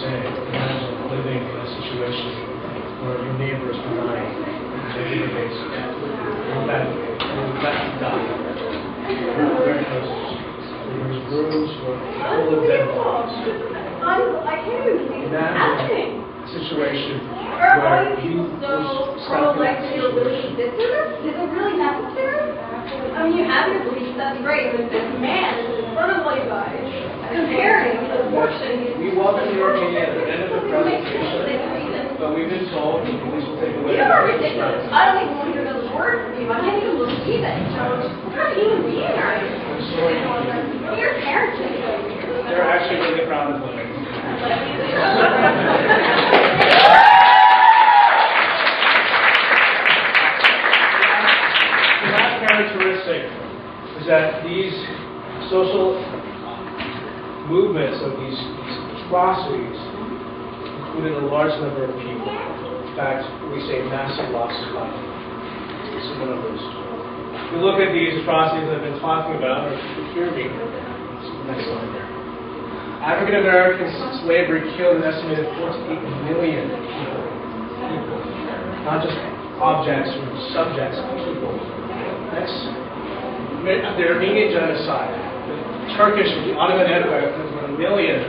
saying. Imagine living in a situation where your neighbor is dying on a regular basis. You're about to die. Very close to the streets. There's rooms full of dead bodies. I can't even believe it's happening. Imagine a situation Are where you you so stop pro-life to really exist in this? Is it really necessary? I mean, you have your beliefs, that's great, but this man is in front of all you guys, comparing abortion. We welcome your opinion at the end of the presentation, but we've been told the police will take away. You are ridiculous. I don't even want to hear another word from you. I can't even believe it. What kind of human being are you? What are your parents think of you? They're actually really proud of women. Characteristic is that these social movements of these atrocities included a large number of people. In fact, we say massive loss of life. This is one of those. If you look at these atrocities I've been talking about, or if you hear me, next slide there. African American slavery killed an estimated 4 to 8 million people. Not just objects or subjects, people. The Armenian genocide, the Turkish, the Ottoman Empire, there were 1 million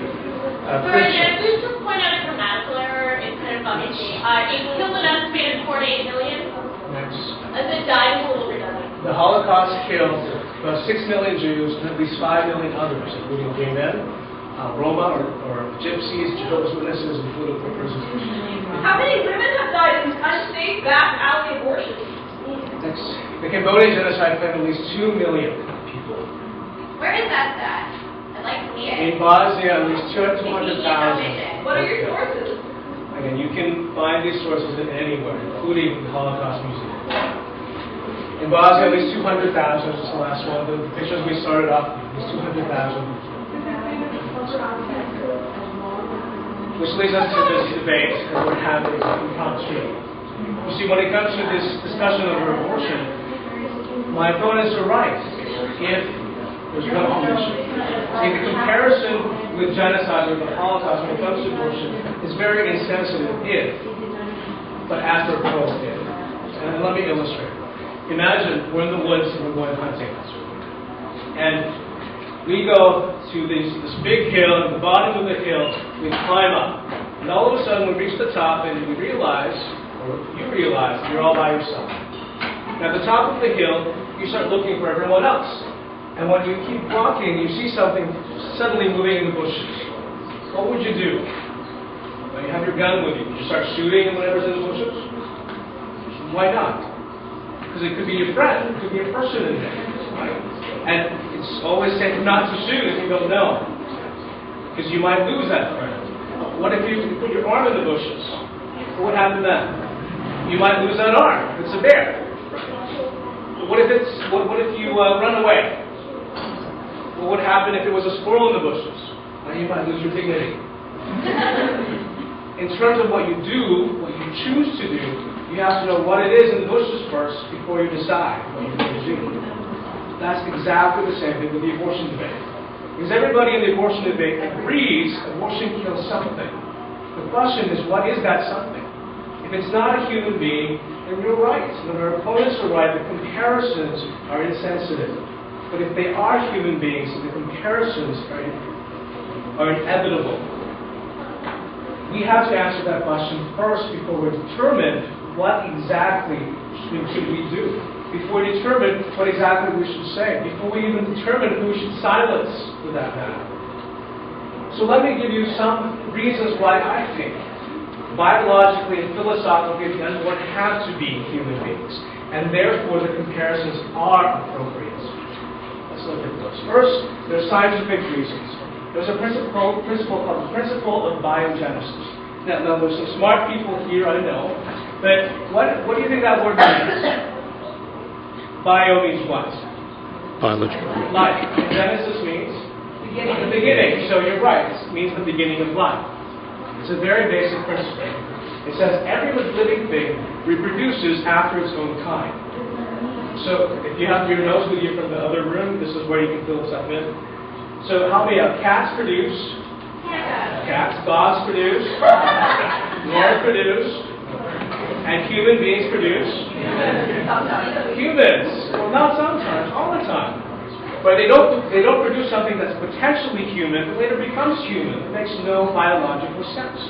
Christians. Just to point out a grammatical error, it's kind of bugging me. It killed an estimated 4 to 8 million. Next. As it died, it's a little redundant. The Holocaust killed about 6 million Jews and at least 5 million others, including gay men, Roma or Gypsies, Jehovah's Witnesses, and political prisoners. How many women have died in unsafe back alley abortions? Next. The Cambodian genocide claimed at least 2 million people. Where is that at? I'd like to see it. In Bosnia, at least 200,000. What are your sources? Again, you can find these sources anywhere, including the Holocaust Museum. In Bosnia, at least 200,000, this is the last one. The pictures we started off, at least 200,000. Which leads us to this debate that we're having in Prop 2. You see, when it comes to this discussion over abortion, my opponents are right. If there's one condition. See, the comparison with genocide or the Holocaust when it comes to abortion is very insensitive if, but after both if. And let me illustrate. Imagine we're in the woods and we're going hunting. And we go to this big hill, at the bottom of the hill, we climb up. And all of a sudden we reach the top and we realize, or you realize, you're all by yourself. Now at the top of the hill, you start looking for everyone else. And when you keep walking, you see something suddenly moving in the bushes. What would you do? Well, you have your gun with you. You start shooting whatever's in the bushes? Why not? Because it could be your friend. It could be a person in there. Right? And it's always safe not to shoot if you don't know. Because you might lose that friend. What if you put your arm in the bushes? What would happen then? You might lose that arm. It's a bear. What if you run away? What would happen if it was a squirrel in the bushes? Well, you might lose your dignity. In terms of what you do, what you choose to do, you have to know what it is in the bushes first before you decide what you're going to do. That's exactly the same thing with the abortion debate. Because everybody in the abortion debate agrees abortion kills something. The question is, what is that something? If it's not a human being, then you're right. When our opponents are right, the comparisons are insensitive. But if they are human beings, the comparisons are inevitable. We have to answer that question first before we determine what exactly should we do. Before we determine what exactly we should say. Before we even determine who we should silence for that matter. So let me give you some reasons why I think biologically and philosophically the unborn have to be human beings. And therefore the comparisons are appropriate. Let's look at those. First, there are scientific reasons. There's a principle called the principle of biogenesis. Now there's some smart people here, I know. But what do you think that word means? Bio means what? Biology. Life. Genesis means? The beginning. So you're right. It means the beginning of life. It's a very basic principle. It says every living thing reproduces after its own kind. So if you have your notes with you from the other room, this is where you can fill this up in. So help me out. Cats produce Cats, dogs produce, Lord produce, and human beings produce humans. Well, not sometimes, all the time. But they don't produce something that's potentially human, but later becomes human. It makes no biological sense.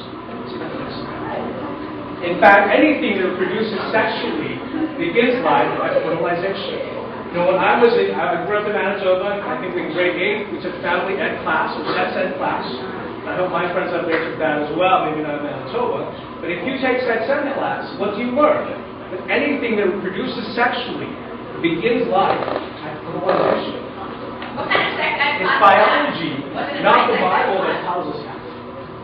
In fact, anything that produces sexually begins life by fertilization. You know, when I grew up in Manitoba, I think in grade 8, we took family ed class, or sex ed class. I hope my friends up there took that as well, maybe not in Manitoba. But if you take sex ed class, what do you learn? That anything that produces sexually begins life by fertilization. It's biology, not the Bible, that tells us that.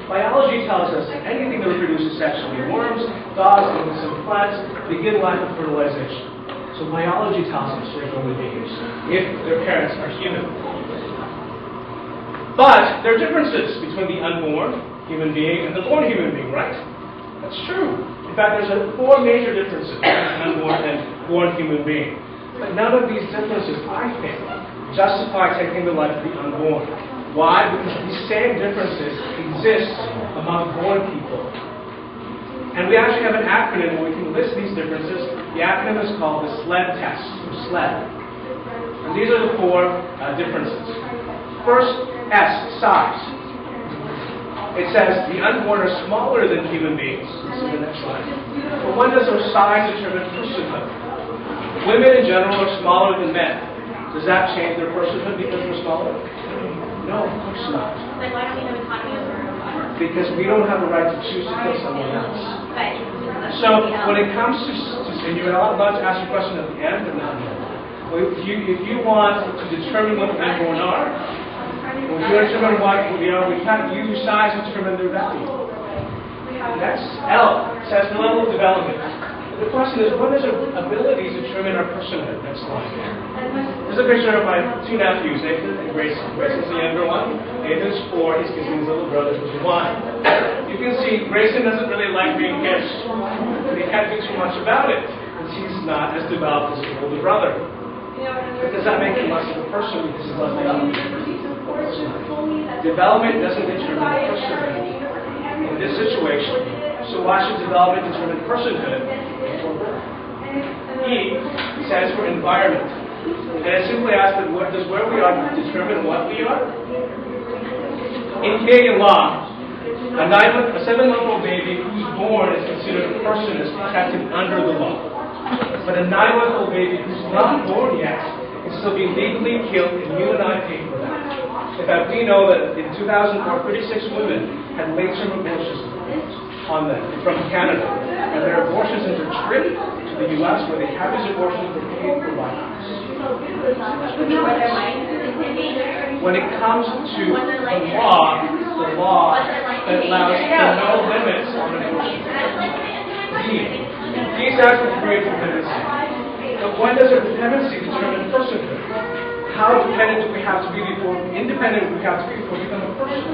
Biology tells us that anything that reproduces sexually, worms, dogs, and some plants, begin life with fertilization. So biology tells us they're human beings, if their parents are human. But there are differences between the unborn human being and the born human being, right? That's true. In fact, there's 4 major differences between unborn and born human being. But none of these differences, I think, justify taking the life of the unborn. Why? Because these same differences exist among born people. And we actually have an acronym where we can list these differences. The acronym is called the SLED test, or SLED. And these are the 4 differences. First, S, size. It says the unborn are smaller than human beings. This is the next slide. But when does their size determine personhood? Women in general are smaller than men. Does that change their personhood because we're smaller? No, of course not. Like, why don't we have autonomy over our bodies? Because we don't have the right to choose to kill someone else. So when it comes to and you're allowed to ask your question at the end, but not now. If you want to determine what the unborn are, or if you want to determine what we are, we can't use size to determine their value. Next, L says the level of development. The question is, what does our abilities determine our personhood? Next slide. There's a picture of my 2 nephews, Nathan and Grayson. Grayson's the younger one. Nathan's 4. He's kissing his little brother, who's 1. You can see Grayson doesn't really like being kissed. He can't do too much about it, because he's not as developed as his older brother. But does that make him less of a person because he's less developed? Development doesn't determine personhood in this situation. So why should development determine personhood? E stands for environment. And it simply asks that does where we are determine what we are? In Canadian law, a 7-month-old baby who's born is considered a person is protected under the law. But a 9-month-old baby who's not born yet can still be legally killed, and you and I pay for that. In fact, we know that in 2004, 36 women had late-term abortions on them from Canada. And their abortions is a trip to the U.S. where they have these abortions that are paid for by us. When it comes to the law that allows no limits on abortion. These stands for degree of dependency. But when does a dependency determine personhood? How dependent do we have to be before, independent do we have to be before we become a person?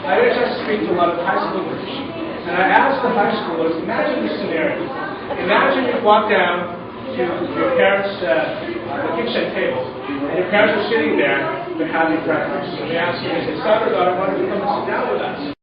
I just speak to a lot of high schoolers. And I asked the high schoolers, imagine this scenario. Imagine you walk down to your parents' the kitchen table, and your parents are sitting there, they're having breakfast. And they ask you, they say, son or daughter, why don't you come and sit down with us?